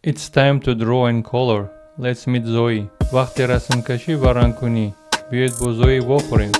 It's time to draw and color. Let's meet Zoey. وقتی رسم کشی و رنگ کنی. بیاید با زوی بخوریم.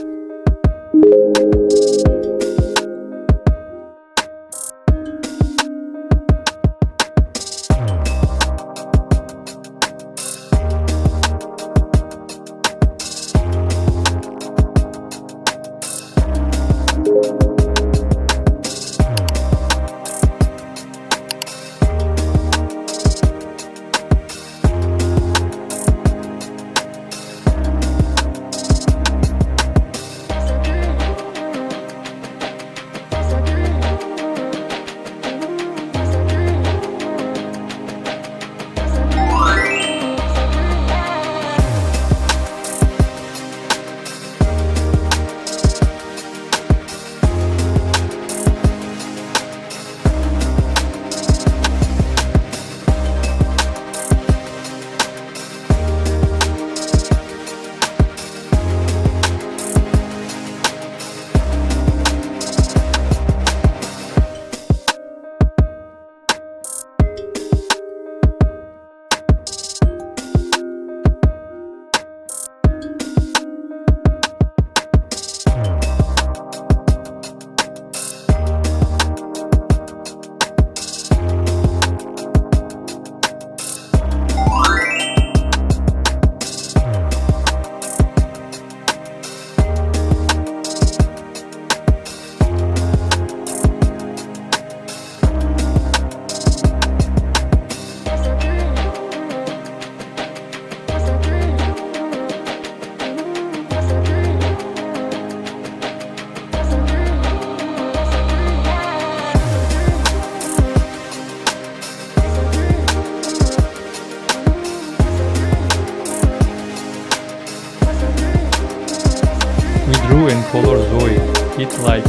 We drew and colored Zoey. Hit like,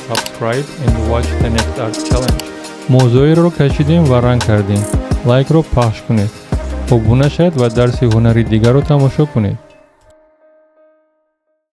subscribe and watch the next art challenge. ما Zoey-ро کشیدیم و رنگ کردیم. لایک رو پخش کنید. خب نشد و درس هنری دیگر رو تماشا کنید.